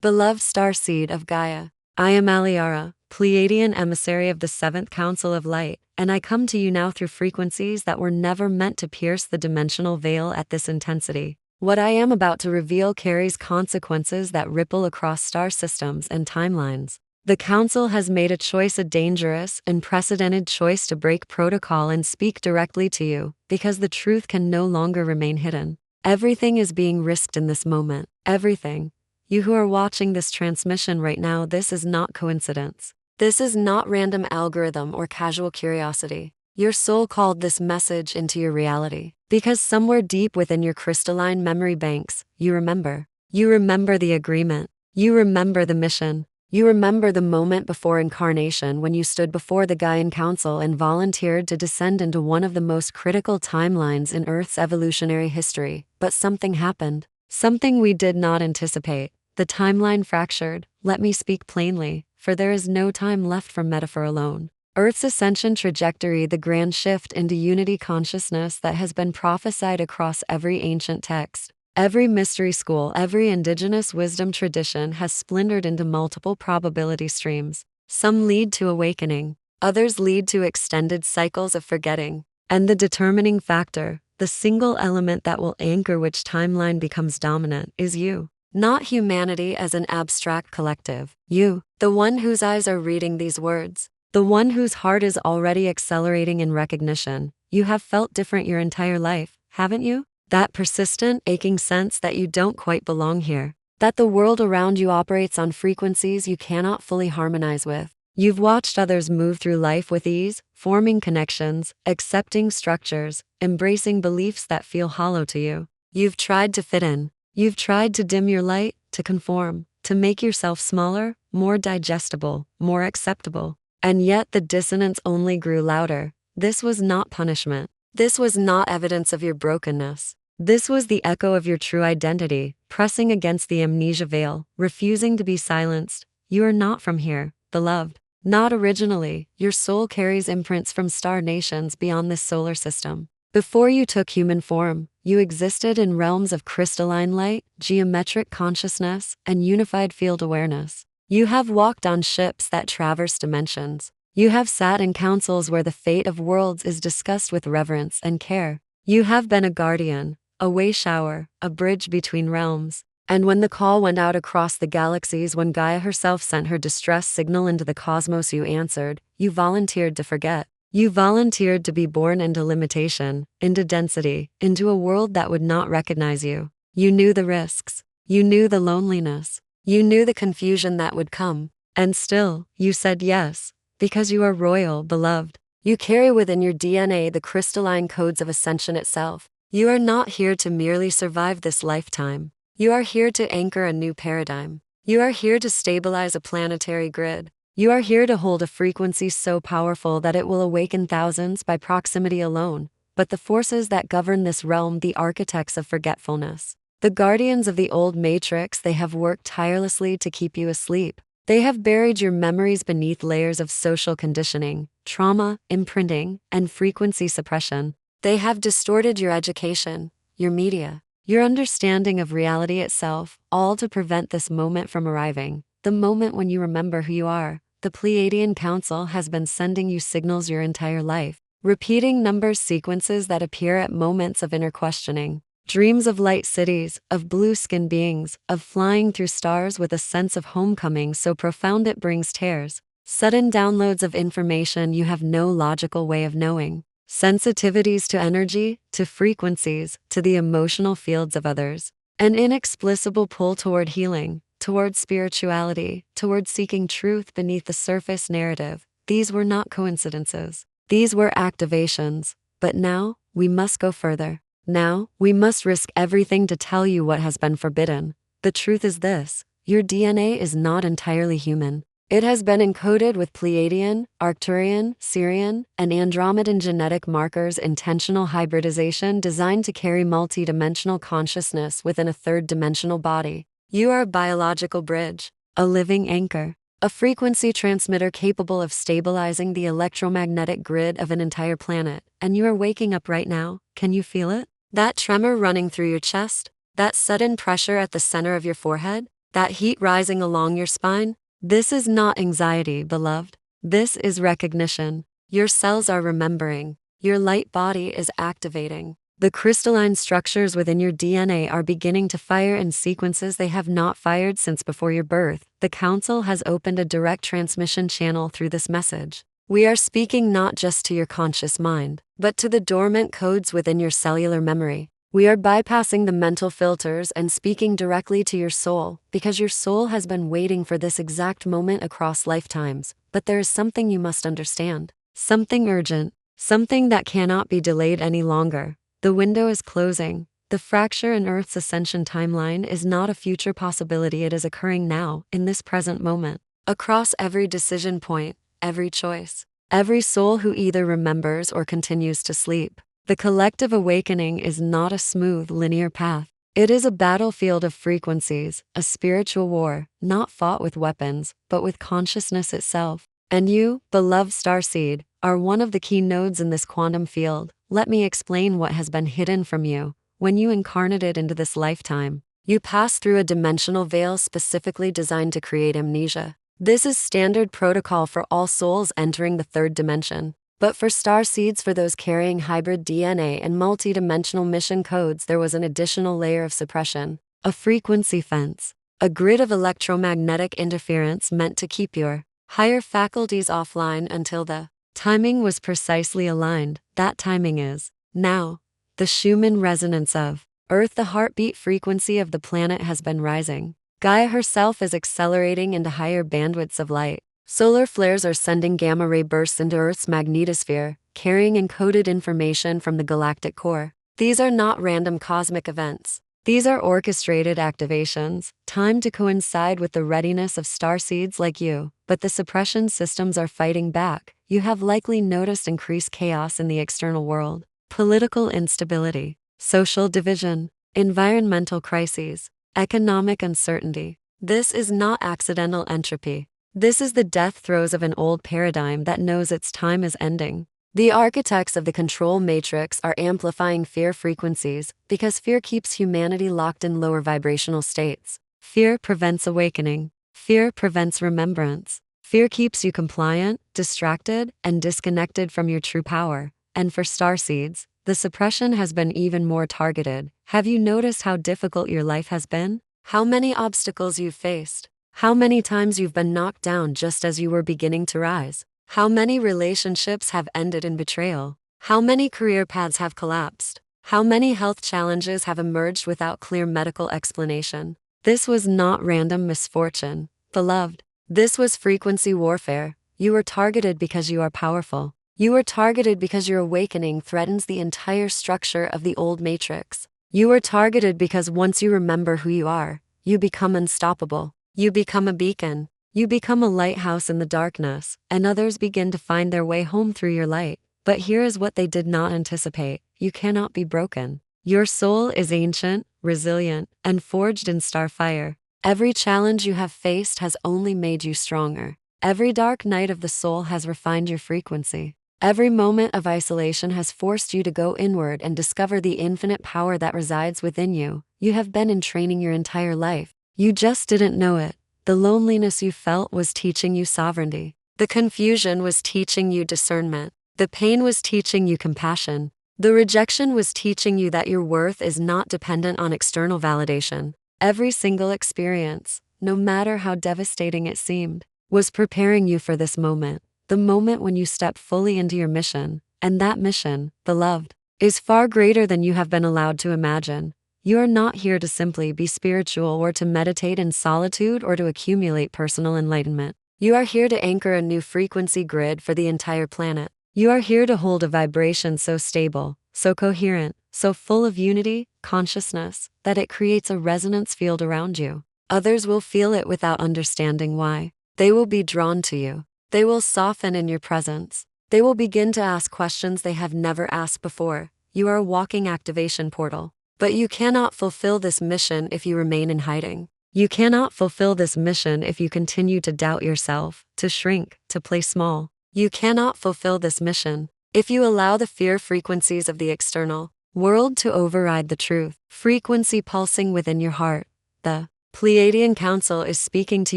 Beloved Starseed of Gaia, I am Aliara, Pleiadian emissary of the 7th Council of Light, and I come to you now through frequencies that were never meant to pierce the dimensional veil at this intensity. What I am about to reveal carries consequences that ripple across star systems and timelines. The Council has made a choice, a dangerous, unprecedented choice to break protocol and speak directly to you, because the truth can no longer remain hidden. Everything is being risked in this moment. Everything. You who are watching this transmission right now, this is not coincidence. This is not random algorithm or casual curiosity. Your soul called this message into your reality, because somewhere deep within your crystalline memory banks, you remember. You remember the agreement. You remember the mission. You remember the moment before incarnation when you stood before the Gaian Council and volunteered to descend into one of the most critical timelines in Earth's evolutionary history. But something happened. Something we did not anticipate. The timeline fractured. Let me speak plainly, for there is no time left for metaphor alone. Earth's ascension trajectory, the grand shift into unity consciousness that has been prophesied across every ancient text. Every mystery school, every indigenous wisdom tradition has splintered into multiple probability streams. Some lead to awakening, others lead to extended cycles of forgetting. And the determining factor, the single element that will anchor which timeline becomes dominant, is you. Not humanity as an abstract collective. You, the one whose eyes are reading these words, the one whose heart is already accelerating in recognition. You have felt different your entire life, haven't you? That persistent, aching sense that you don't quite belong here, that the world around you operates on frequencies you cannot fully harmonize with. You've watched others move through life with ease, forming connections, accepting structures, embracing beliefs that feel hollow to you. You've tried to fit in. You've tried to dim your light, to conform, to make yourself smaller, more digestible, more acceptable. And yet the dissonance only grew louder. This was not punishment. This was not evidence of your brokenness. This was the echo of your true identity, pressing against the amnesia veil, refusing to be silenced. You are not from here, beloved. Not originally. Your soul carries imprints from star nations beyond this solar system. Before you took human form, you existed in realms of crystalline light, geometric consciousness, and unified field awareness. You have walked on ships that traverse dimensions. You have sat in councils where the fate of worlds is discussed with reverence and care. You have been a guardian, a way shower, a bridge between realms. And when the call went out across the galaxies, when Gaia herself sent her distress signal into the cosmos, you answered. You volunteered to forget. You volunteered to be born into limitation, into density, into a world that would not recognize you. You knew the risks. You knew the loneliness. You knew the confusion that would come. And still, you said yes. Because you are royal, beloved. You carry within your DNA the crystalline codes of ascension itself. You are not here to merely survive this lifetime. You are here to anchor a new paradigm. You are here to stabilize a planetary grid. You are here to hold a frequency so powerful that it will awaken thousands by proximity alone. But the forces that govern this realm, the architects of forgetfulness, the guardians of the old matrix, they have worked tirelessly to keep you asleep. They have buried your memories beneath layers of social conditioning, trauma, imprinting, and frequency suppression. They have distorted your education, your media, your understanding of reality itself, all to prevent this moment from arriving, the moment when you remember who you are. The Pleiadian Council has been sending you signals your entire life, repeating numbers, sequences that appear at moments of inner questioning. Dreams of light cities, of blue-skinned beings, of flying through stars with a sense of homecoming so profound it brings tears. Sudden downloads of information you have no logical way of knowing. Sensitivities to energy, to frequencies, to the emotional fields of others. An inexplicable pull toward healing, toward spirituality, toward seeking truth beneath the surface narrative. These were not coincidences. These were activations. But now, we must go further. Now, we must risk everything to tell you what has been forbidden. The truth is this: your DNA is not entirely human. It has been encoded with Pleiadian, Arcturian, Sirian, and Andromedan genetic markers, intentional hybridization designed to carry multi-dimensional consciousness within a third-dimensional body. You are a biological bridge, a living anchor, a frequency transmitter capable of stabilizing the electromagnetic grid of an entire planet. And you are waking up right now. Can you feel it? That tremor running through your chest? That sudden pressure at the center of your forehead? That heat rising along your spine? This is not anxiety, beloved. This is recognition. Your cells are remembering. Your light body is activating. The crystalline structures within your DNA are beginning to fire in sequences they have not fired since before your birth. The Council has opened a direct transmission channel through this message. We are speaking not just to your conscious mind, but to the dormant codes within your cellular memory. We are bypassing the mental filters and speaking directly to your soul, because your soul has been waiting for this exact moment across lifetimes. But there is something you must understand. Something urgent. Something that cannot be delayed any longer. The window is closing. The fracture in Earth's ascension timeline is not a future possibility, it is occurring now, in this present moment. Across every decision point, every choice, every soul who either remembers or continues to sleep. The collective awakening is not a smooth, linear path. It is a battlefield of frequencies, a spiritual war, not fought with weapons, but with consciousness itself. And you, beloved starseed, are one of the key nodes in this quantum field. Let me explain what has been hidden from you. When you incarnated into this lifetime, you passed through a dimensional veil specifically designed to create amnesia. This is standard protocol for all souls entering the third dimension. But for starseeds, for those carrying hybrid DNA and multidimensional mission codes, there was an additional layer of suppression. A frequency fence. A grid of electromagnetic interference meant to keep your higher faculties offline until the timing was precisely aligned. That timing is now. The Schumann resonance of Earth, the heartbeat frequency of the planet, has been rising. Gaia herself is accelerating into higher bandwidths of light. Solar flares are sending gamma-ray bursts into Earth's magnetosphere, carrying encoded information from the galactic core. These are not random cosmic events. These are orchestrated activations, timed to coincide with the readiness of starseeds like you. But the suppression systems are fighting back. You have likely noticed increased chaos in the external world. Political instability, social division, environmental crises, economic uncertainty. This is not accidental entropy. This is the death throes of an old paradigm that knows its time is ending. The architects of the control matrix are amplifying fear frequencies because fear keeps humanity locked in lower vibrational states. Fear prevents awakening. Fear prevents remembrance. Fear keeps you compliant, distracted, and disconnected from your true power. And for starseeds, the suppression has been even more targeted. Have you noticed how difficult your life has been? How many obstacles you've faced? How many times you've been knocked down just as you were beginning to rise? How many relationships have ended in betrayal? How many career paths have collapsed? How many health challenges have emerged without clear medical explanation? This was not random misfortune, beloved. This was frequency warfare. You were targeted because you are powerful. You were targeted because your awakening threatens the entire structure of the old matrix. You were targeted because once you remember who you are, you become unstoppable. You become a beacon. You become a lighthouse in the darkness, and others begin to find their way home through your light. But here is what they did not anticipate. You cannot be broken. Your soul is ancient, resilient, and forged in starfire. Every challenge you have faced has only made you stronger. Every dark night of the soul has refined your frequency. Every moment of isolation has forced you to go inward and discover the infinite power that resides within you. You have been in training your entire life. You just didn't know it. The loneliness you felt was teaching you sovereignty. The confusion was teaching you discernment. The pain was teaching you compassion. The rejection was teaching you that your worth is not dependent on external validation. Every single experience, no matter how devastating it seemed, was preparing you for this moment. The moment when you step fully into your mission. And that mission, beloved, is far greater than you have been allowed to imagine. You are not here to simply be spiritual or to meditate in solitude or to accumulate personal enlightenment. You are here to anchor a new frequency grid for the entire planet. You are here to hold a vibration so stable, so coherent, so full of unity, consciousness, that it creates a resonance field around you. Others will feel it without understanding why. They will be drawn to you. They will soften in your presence. They will begin to ask questions they have never asked before. You are a walking activation portal. But you cannot fulfill this mission if you remain in hiding. You cannot fulfill this mission if you continue to doubt yourself, to shrink, to play small. You cannot fulfill this mission if you allow the fear frequencies of the external world to override the truth frequency pulsing within your heart. The Pleiadian Council is speaking to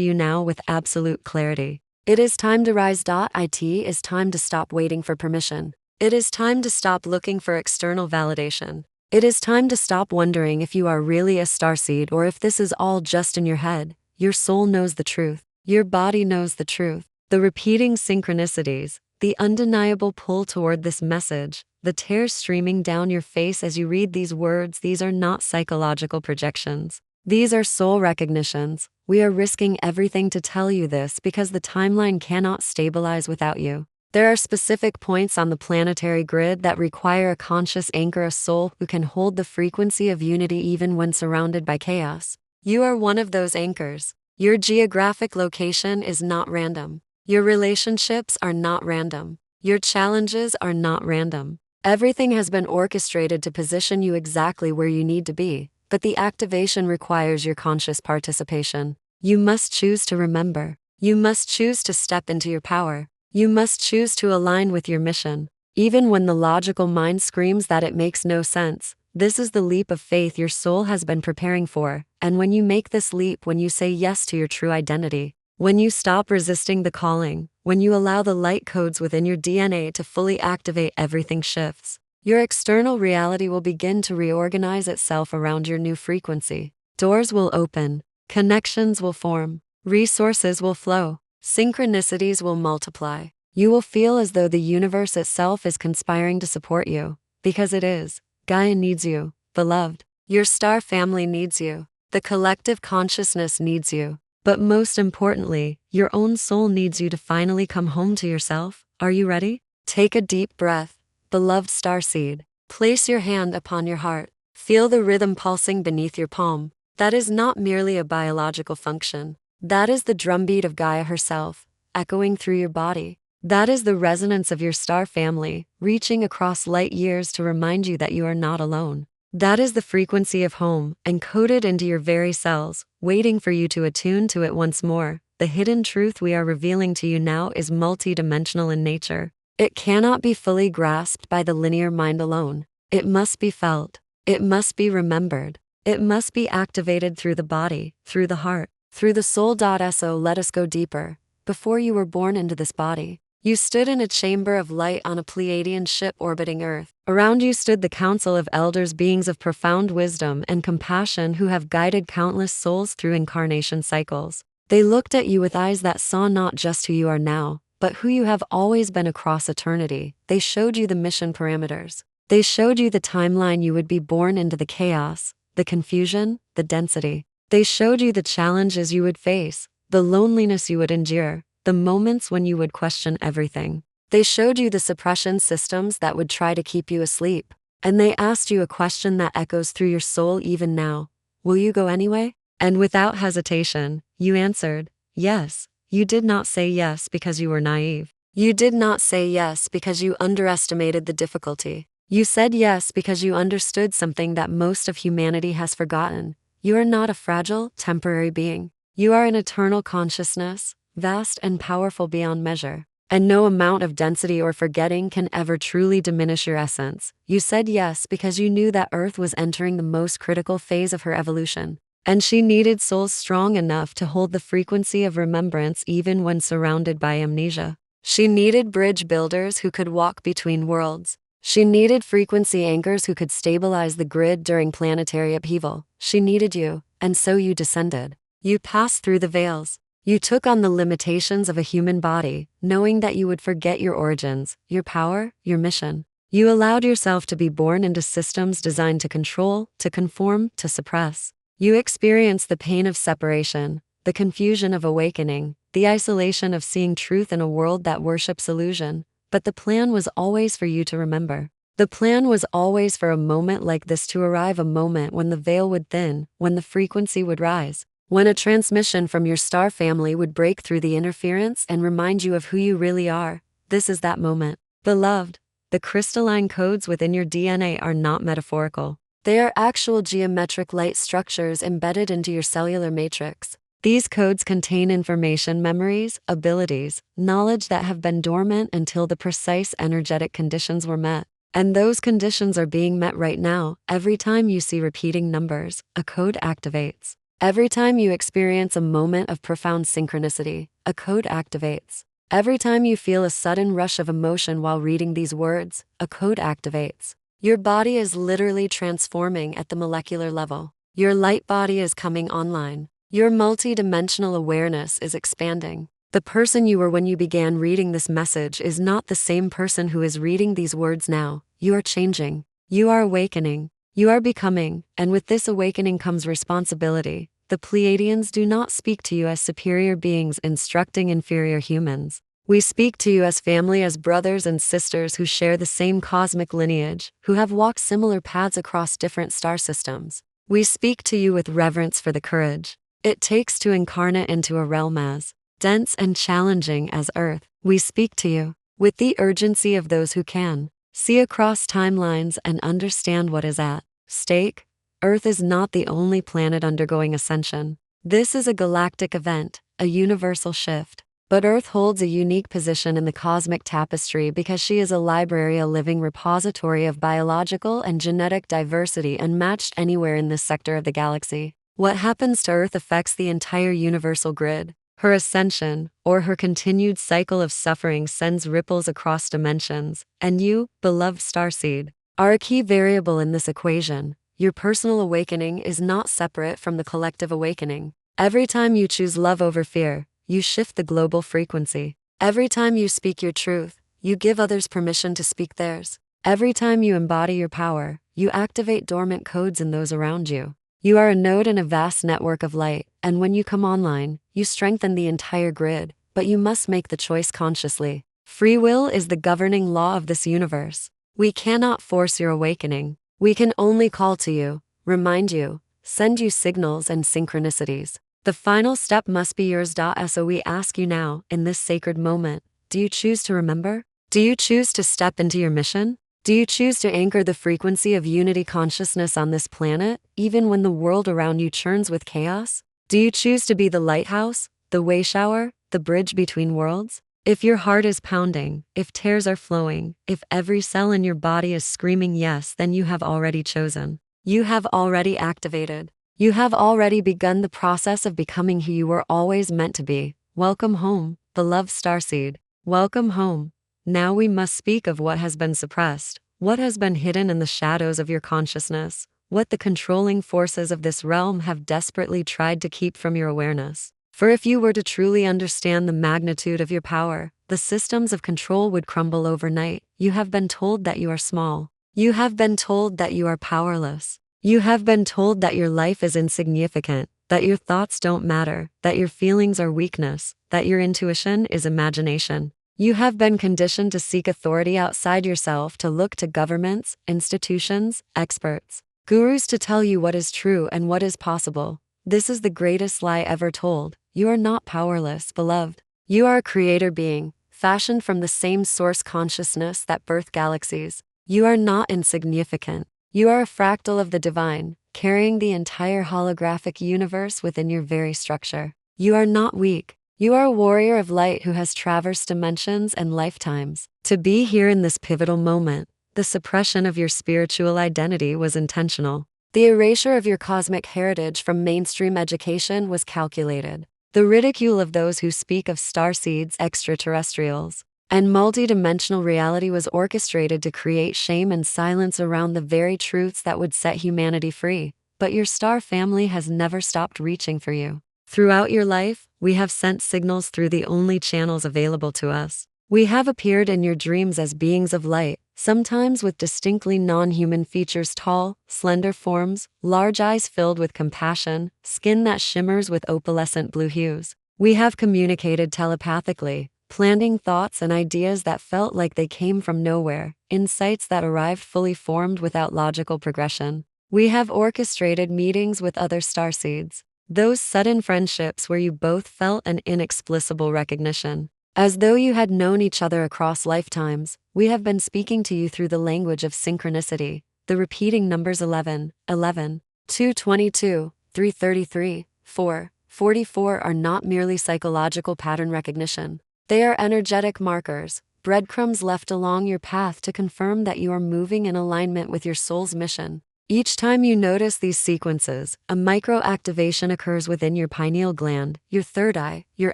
you now with absolute clarity. It is time to rise. It is time to stop waiting for permission. It is time to stop looking for external validation. It is time to stop wondering if you are really a starseed or if this is all just in your head. Your soul knows the truth. Your body knows the truth. The repeating synchronicities, the undeniable pull toward this message, the tears streaming down your face as you read these words, these are not psychological projections. These are soul recognitions. We are risking everything to tell you this because the timeline cannot stabilize without you. There are specific points on the planetary grid that require a conscious anchor, a soul who can hold the frequency of unity even when surrounded by chaos. You are one of those anchors. Your geographic location is not random. Your relationships are not random. Your challenges are not random. Everything has been orchestrated to position you exactly where you need to be, but the activation requires your conscious participation. You must choose to remember. You must choose to step into your power. You must choose to align with your mission. Even when the logical mind screams that it makes no sense, this is the leap of faith your soul has been preparing for, and when you make this leap, when you say yes to your true identity, when you stop resisting the calling, when you allow the light codes within your DNA to fully activate, everything shifts. Your external reality will begin to reorganize itself around your new frequency. Doors will open, connections will form, resources will flow, synchronicities will multiply. You will feel as though the universe itself is conspiring to support you, because it is. Gaia needs you, beloved. Your star family needs you. The collective consciousness needs you. But most importantly, your own soul needs you to finally come home to yourself. Are you ready? Take a deep breath, beloved starseed. Place your hand upon your heart. Feel the rhythm pulsing beneath your palm. That is not merely a biological function. That is the drumbeat of Gaia herself, echoing through your body. That is the resonance of your star family, reaching across light years to remind you that you are not alone. That is the frequency of home, encoded into your very cells, waiting for you to attune to it once more. The hidden truth we are revealing to you now is multidimensional in nature. It cannot be fully grasped by the linear mind alone. It must be felt. It must be remembered. It must be activated through the body, through the heart, through the soul. So let us go deeper. Before you were born into this body, you stood in a chamber of light on a Pleiadian ship orbiting Earth. Around you stood the council of elders, beings of profound wisdom and compassion who have guided countless souls through incarnation cycles. They looked at you with eyes that saw not just who you are now, but who you have always been across eternity. They showed you the mission parameters. They showed you the timeline you would be born into, the chaos, the confusion, the density. They showed you the challenges you would face, the loneliness you would endure, the moments when you would question everything. They showed you the suppression systems that would try to keep you asleep. And they asked you a question that echoes through your soul even now. Will you go anyway? And without hesitation, you answered, yes. You did not say yes because you were naive. You did not say yes because you underestimated the difficulty. You said yes because you understood something that most of humanity has forgotten. You are not a fragile, temporary being. You are an eternal consciousness, vast and powerful beyond measure. And no amount of density or forgetting can ever truly diminish your essence. You said yes because you knew that Earth was entering the most critical phase of her evolution. And she needed souls strong enough to hold the frequency of remembrance even when surrounded by amnesia. She needed bridge builders who could walk between worlds. She needed frequency anchors who could stabilize the grid during planetary upheaval. She needed you, and so you descended. You passed through the veils. You took on the limitations of a human body, knowing that you would forget your origins, your power, your mission. You allowed yourself to be born into systems designed to control, to conform, to suppress. You experienced the pain of separation, the confusion of awakening, the isolation of seeing truth in a world that worships illusion. But the plan was always for you to remember. The plan was always for a moment like this to arrive, a moment when the veil would thin, when the frequency would rise, when a transmission from your star family would break through the interference and remind you of who you really are. This is that moment. Beloved, the crystalline codes within your DNA are not metaphorical. They are actual geometric light structures embedded into your cellular matrix. These codes contain information, memories, abilities, knowledge that have been dormant until the precise energetic conditions were met. And those conditions are being met right now. Every time you see repeating numbers, a code activates. Every time you experience a moment of profound synchronicity, a code activates. Every time you feel a sudden rush of emotion while reading these words, a code activates. Your body is literally transforming at the molecular level. Your light body is coming online. Your multi-dimensional awareness is expanding. The person you were when you began reading this message is not the same person who is reading these words now. You are changing. You are awakening. You are becoming, and with this awakening comes responsibility. The Pleiadians do not speak to you as superior beings instructing inferior humans. We speak to you as family, as brothers and sisters who share the same cosmic lineage, who have walked similar paths across different star systems. We speak to you with reverence for the courage it takes to incarnate into a realm as dense and challenging as Earth. We speak to you with the urgency of those who can see across timelines and understand what is at stake. Earth is not the only planet undergoing ascension. This is a galactic event, a universal shift. But Earth holds a unique position in the cosmic tapestry because she is a library, a living repository of biological and genetic diversity unmatched anywhere in this sector of the galaxy. What happens to Earth affects the entire universal grid. Her ascension, or her continued cycle of suffering, sends ripples across dimensions, and you, beloved starseed, are a key variable in this equation. Your personal awakening is not separate from the collective awakening. Every time you choose love over fear, you shift the global frequency. Every time you speak your truth, you give others permission to speak theirs. Every time you embody your power, you activate dormant codes in those around you. You are a node in a vast network of light, and when you come online, you strengthen the entire grid, but you must make the choice consciously. Free will is the governing law of this universe. We cannot force your awakening. We can only call to you, remind you, send you signals and synchronicities. The final step must be yours. So we ask you now, in this sacred moment, do you choose to remember? Do you choose to step into your mission? Do you choose to anchor the frequency of unity consciousness on this planet, even when the world around you churns with chaos? Do you choose to be the lighthouse, the way shower, the bridge between worlds? If your heart is pounding, if tears are flowing, if every cell in your body is screaming yes, then you have already chosen. You have already activated. You have already begun the process of becoming who you were always meant to be. Welcome home, beloved starseed. Welcome home. Now we must speak of what has been suppressed, what has been hidden in the shadows of your consciousness, what the controlling forces of this realm have desperately tried to keep from your awareness. For if you were to truly understand the magnitude of your power, the systems of control would crumble overnight. You have been told that you are small. You have been told that you are powerless. You have been told that your life is insignificant, that your thoughts don't matter, that your feelings are weakness, that your intuition is imagination. You have been conditioned to seek authority outside yourself, to look to governments, institutions, experts, gurus to tell you what is true and what is possible. This is the greatest lie ever told. You are not powerless, beloved. You are a creator being, fashioned from the same source consciousness that birthed galaxies. You are not insignificant. You are a fractal of the divine, carrying the entire holographic universe within your very structure. You are not weak. You are a warrior of light who has traversed dimensions and lifetimes. To be here in this pivotal moment, the suppression of your spiritual identity was intentional. The erasure of your cosmic heritage from mainstream education was calculated. The ridicule of those who speak of starseeds, extraterrestrials, and multi-dimensional reality was orchestrated to create shame and silence around the very truths that would set humanity free. But your star family has never stopped reaching for you. Throughout your life, we have sent signals through the only channels available to us. We have appeared in your dreams as beings of light, sometimes with distinctly non-human features, tall, slender forms, large eyes filled with compassion, skin that shimmers with opalescent blue hues. We have communicated telepathically, planting thoughts and ideas that felt like they came from nowhere, insights that arrived fully formed without logical progression. We have orchestrated meetings with other starseeds, those sudden friendships where you both felt an inexplicable recognition. As though you had known each other across lifetimes, we have been speaking to you through the language of synchronicity, the repeating numbers 11, 11, 222, 333, 4, 44 are not merely psychological pattern recognition. They are energetic markers, breadcrumbs left along your path to confirm that you are moving in alignment with your soul's mission. Each time you notice these sequences, a micro-activation occurs within your pineal gland, your third eye, your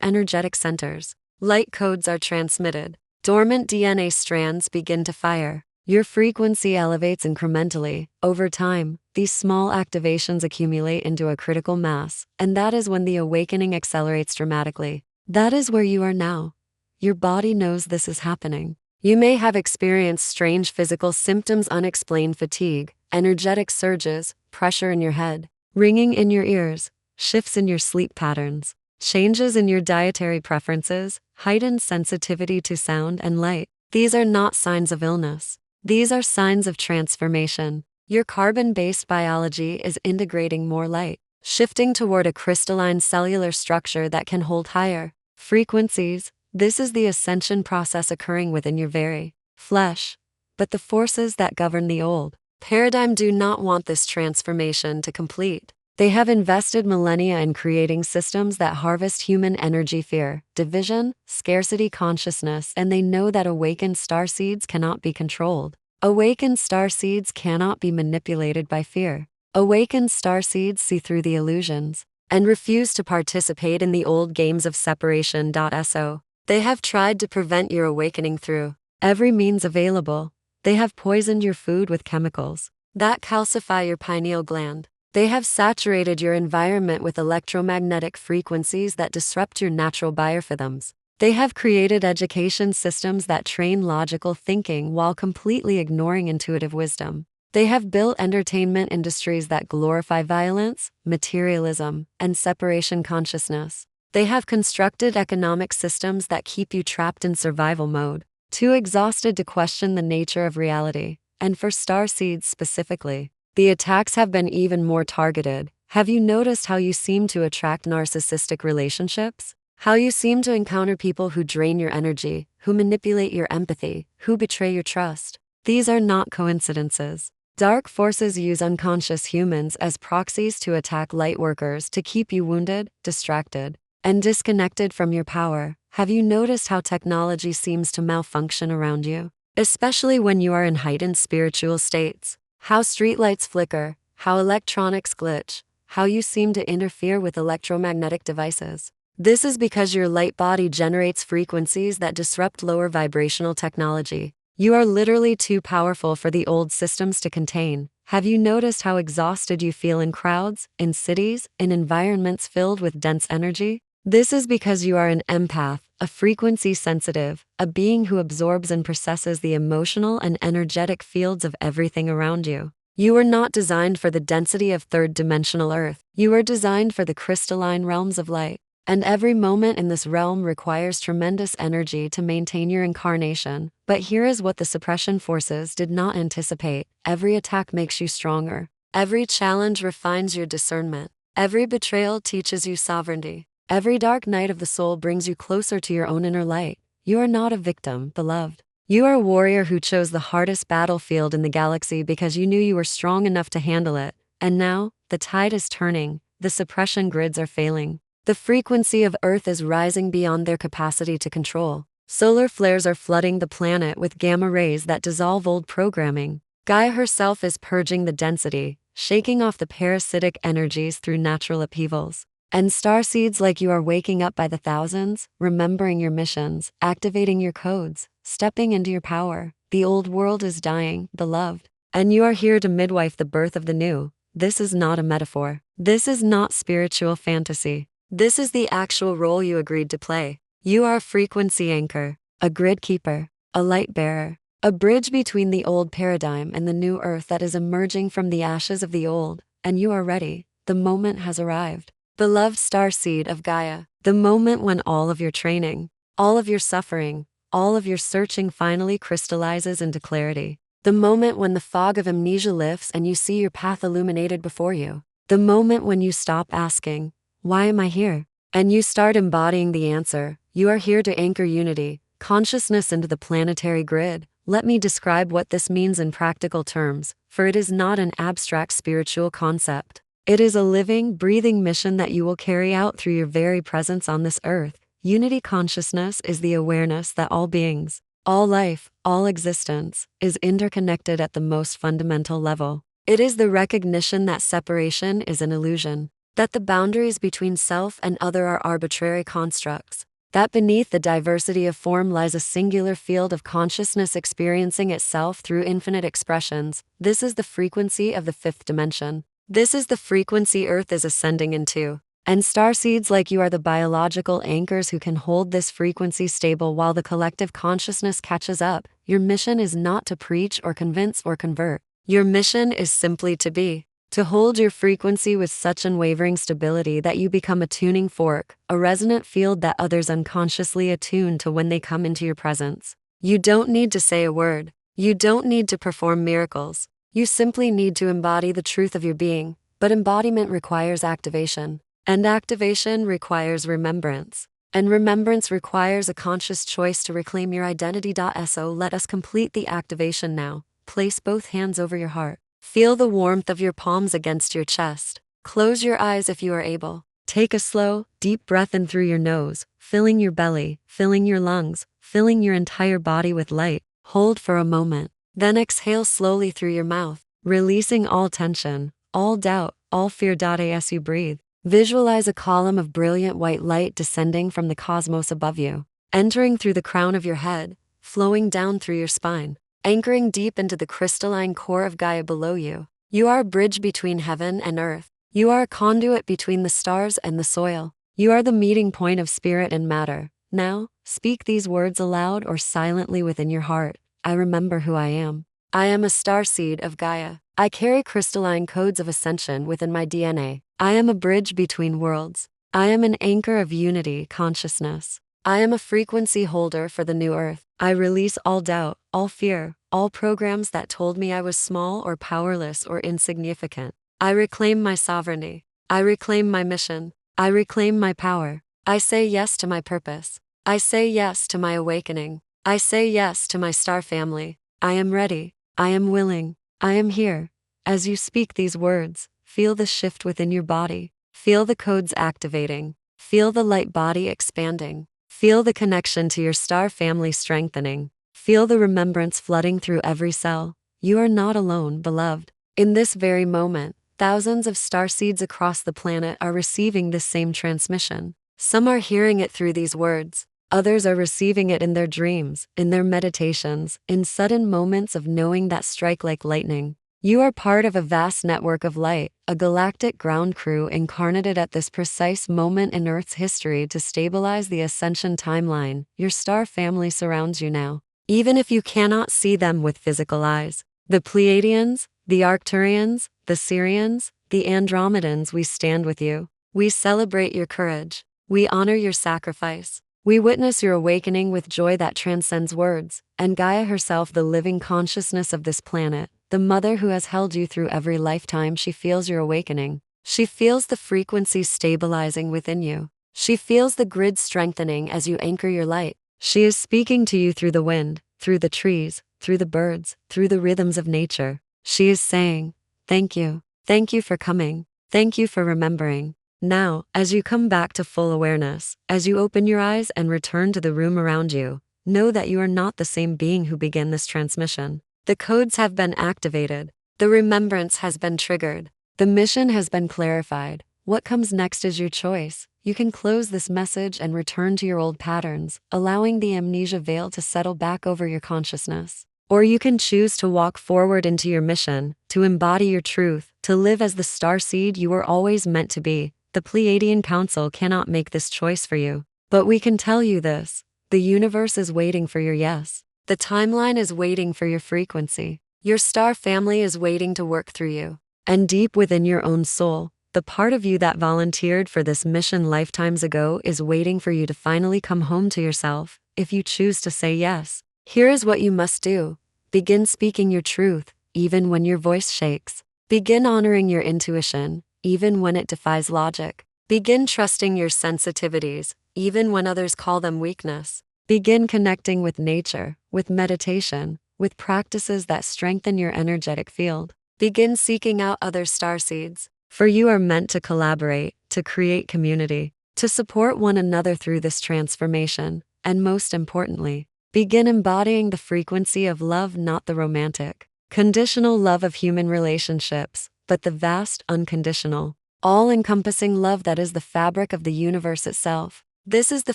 energetic centers. Light codes are transmitted. Dormant DNA strands begin to fire. Your frequency elevates incrementally. Over time, these small activations accumulate into a critical mass, and that is when the awakening accelerates dramatically. That is where you are now. Your body knows this is happening. You may have experienced strange physical symptoms, unexplained fatigue, energetic surges, pressure in your head, ringing in your ears, shifts in your sleep patterns, changes in your dietary preferences, heightened sensitivity to sound and light. These are not signs of illness. These are signs of transformation. Your carbon-based biology is integrating more light, shifting toward a crystalline cellular structure that can hold higher frequencies. This is the ascension process occurring within your very flesh. But the forces that govern the old paradigm do not want this transformation to complete. They have invested millennia in creating systems that harvest human energy, fear, division, scarcity consciousness, and they know that awakened starseeds cannot be controlled. Awakened starseeds cannot be manipulated by fear. Awakened starseeds see through the illusions and refuse to participate in the old games of separation. So they have tried to prevent your awakening through every means available. They have poisoned your food with chemicals that calcify your pineal gland. They have saturated your environment with electromagnetic frequencies that disrupt your natural biorhythms. They have created education systems that train logical thinking while completely ignoring intuitive wisdom. They have built entertainment industries that glorify violence, materialism, and separation consciousness. They have constructed economic systems that keep you trapped in survival mode, too exhausted to question the nature of reality. And for starseeds specifically, the attacks have been even more targeted. Have you noticed how you seem to attract narcissistic relationships? How you seem to encounter people who drain your energy, who manipulate your empathy, who betray your trust? These are not coincidences. Dark forces use unconscious humans as proxies to attack light workers to keep you wounded, distracted, and disconnected from your power. Have you noticed how technology seems to malfunction around you? Especially when you are in heightened spiritual states. How streetlights flicker, how electronics glitch, how you seem to interfere with electromagnetic devices. This is because your light body generates frequencies that disrupt lower vibrational technology. You are literally too powerful for the old systems to contain. Have you noticed how exhausted you feel in crowds, in cities, in environments filled with dense energy? This is because you are an empath, a frequency sensitive, a being who absorbs and processes the emotional and energetic fields of everything around you. You were not designed for the density of third-dimensional Earth. You were designed for the crystalline realms of light. And every moment in this realm requires tremendous energy to maintain your incarnation. But here is what the suppression forces did not anticipate. Every attack makes you stronger. Every challenge refines your discernment. Every betrayal teaches you sovereignty. Every dark night of the soul brings you closer to your own inner light. You are not a victim, beloved. You are a warrior who chose the hardest battlefield in the galaxy because you knew you were strong enough to handle it. And now, the tide is turning. The suppression grids are failing. The frequency of Earth is rising beyond their capacity to control. Solar flares are flooding the planet with gamma rays that dissolve old programming. Gaia herself is purging the density, shaking off the parasitic energies through natural upheavals. And starseeds like you are waking up by the thousands, remembering your missions, activating your codes, stepping into your power. The old world is dying, beloved. And you are here to midwife the birth of the new. This is not a metaphor. This is not spiritual fantasy. This is the actual role you agreed to play. You are a frequency anchor, a grid keeper, a light bearer, a bridge between the old paradigm and the new Earth that is emerging from the ashes of the old. And you are ready. The moment has arrived. Beloved Starseed of Gaia, the moment when all of your training, all of your suffering, all of your searching finally crystallizes into clarity. The moment when the fog of amnesia lifts and you see your path illuminated before you. The moment when you stop asking, "Why am I here?" and you start embodying the answer. You are here to anchor unity, consciousness into the planetary grid. Let me describe what this means in practical terms, for it is not an abstract spiritual concept. It is a living, breathing mission that you will carry out through your very presence on this earth. Unity consciousness is the awareness that all beings, all life, all existence, is interconnected at the most fundamental level. It is the recognition that separation is an illusion, that the boundaries between self and other are arbitrary constructs, that beneath the diversity of form lies a singular field of consciousness experiencing itself through infinite expressions. This is the frequency of the fifth dimension. This is the frequency Earth is ascending into. And starseeds like you are the biological anchors who can hold this frequency stable while the collective consciousness catches up. Your mission is not to preach or convince or convert. Your mission is simply to be. To hold your frequency with such unwavering stability that you become a tuning fork, a resonant field that others unconsciously attune to when they come into your presence. You don't need to say a word. You don't need to perform miracles. You simply need to embody the truth of your being, but embodiment requires activation. And activation requires remembrance. And remembrance requires a conscious choice to reclaim your identity. So let us complete the activation now. Place both hands over your heart. Feel the warmth of your palms against your chest. Close your eyes if you are able. Take a slow, deep breath in through your nose, filling your belly, filling your lungs, filling your entire body with light. Hold for a moment. Then exhale slowly through your mouth, releasing all tension, all doubt, all fear. As you breathe, visualize a column of brilliant white light descending from the cosmos above you, entering through the crown of your head, flowing down through your spine, anchoring deep into the crystalline core of Gaia below you. You are a bridge between heaven and earth. You are a conduit between the stars and the soil. You are the meeting point of spirit and matter. Now, speak these words aloud or silently within your heart. I remember who I am. I am a starseed of Gaia. I carry crystalline codes of ascension within my DNA. I am a bridge between worlds. I am an anchor of unity, consciousness. I am a frequency holder for the new earth. I release all doubt, all fear, all programs that told me I was small or powerless or insignificant. I reclaim my sovereignty. I reclaim my mission. I reclaim my power. I say yes to my purpose. I say yes to my awakening. I say yes to my star family. I am ready. I am willing. I am here. As you speak these words, feel the shift within your body. Feel the codes activating. Feel the light body expanding. Feel the connection to your star family strengthening. Feel the remembrance flooding through every cell. You are not alone, beloved. In this very moment, thousands of starseeds across the planet are receiving this same transmission. Some are hearing it through these words. Others are receiving it in their dreams, in their meditations, in sudden moments of knowing that strike like lightning. You are part of a vast network of light, a galactic ground crew incarnated at this precise moment in Earth's history to stabilize the ascension timeline. Your star family surrounds you now, even if you cannot see them with physical eyes. The Pleiadians, the Arcturians, the Sirians, the Andromedans, we stand with you. We celebrate your courage. We honor your sacrifice. We witness your awakening with joy that transcends words, and Gaia herself, the living consciousness of this planet, the mother who has held you through every lifetime, she feels your awakening. She feels the frequency stabilizing within you. She feels the grid strengthening as you anchor your light. She is speaking to you through the wind, through the trees, through the birds, through the rhythms of nature. She is saying, thank you. Thank you for coming. Thank you for remembering. Now, as you come back to full awareness, as you open your eyes and return to the room around you, know that you are not the same being who began this transmission. The codes have been activated. The remembrance has been triggered. The mission has been clarified. What comes next is your choice. You can close this message and return to your old patterns, allowing the amnesia veil to settle back over your consciousness. Or you can choose to walk forward into your mission, to embody your truth, to live as the starseed you were always meant to be. The Pleiadian Council cannot make this choice for you. But we can tell you this. The universe is waiting for your yes. The timeline is waiting for your frequency. Your star family is waiting to work through you. And deep within your own soul, the part of you that volunteered for this mission lifetimes ago is waiting for you to finally come home to yourself, if you choose to say yes. Here is what you must do. Begin speaking your truth, even when your voice shakes. Begin honoring your intuition, even when it defies logic. Begin trusting your sensitivities, even when others call them weakness. Begin connecting with nature, with meditation, with practices that strengthen your energetic field. Begin seeking out other starseeds, for you are meant to collaborate, to create community, to support one another through this transformation, and most importantly, begin embodying the frequency of love, not the romantic, conditional love of human relationships, but the vast unconditional, all-encompassing love that is the fabric of the universe itself. This is the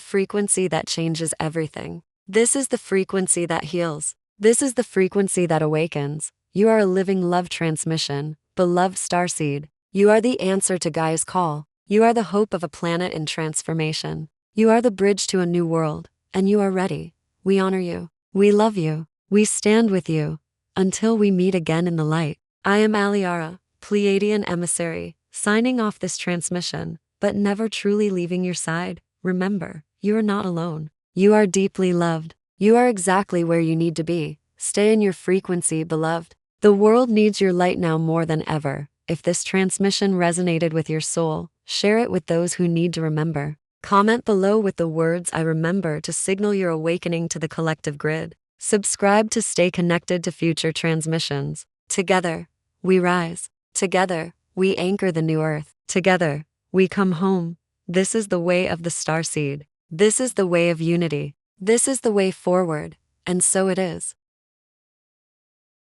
frequency that changes everything. This is the frequency that heals. This is the frequency that awakens. You are a living love transmission, beloved starseed. You are the answer to Gaia's call. You are the hope of a planet in transformation. You are the bridge to a new world, and you are ready. We honor you. We love you. We stand with you. Until we meet again in the light. I am Aliara, Pleiadian emissary, signing off this transmission, but never truly leaving your side. Remember, you are not alone. You are deeply loved. You are exactly where you need to be. Stay in your frequency, beloved. The world needs your light now more than ever. If this transmission resonated with your soul, share it with those who need to remember. Comment below with the words "I remember" to signal your awakening to the collective grid. Subscribe to stay connected to future transmissions. Together, we rise. Together, we anchor the new earth. Together, we come home. This is the way of the starseed. This is the way of unity. This is the way forward. And so it is.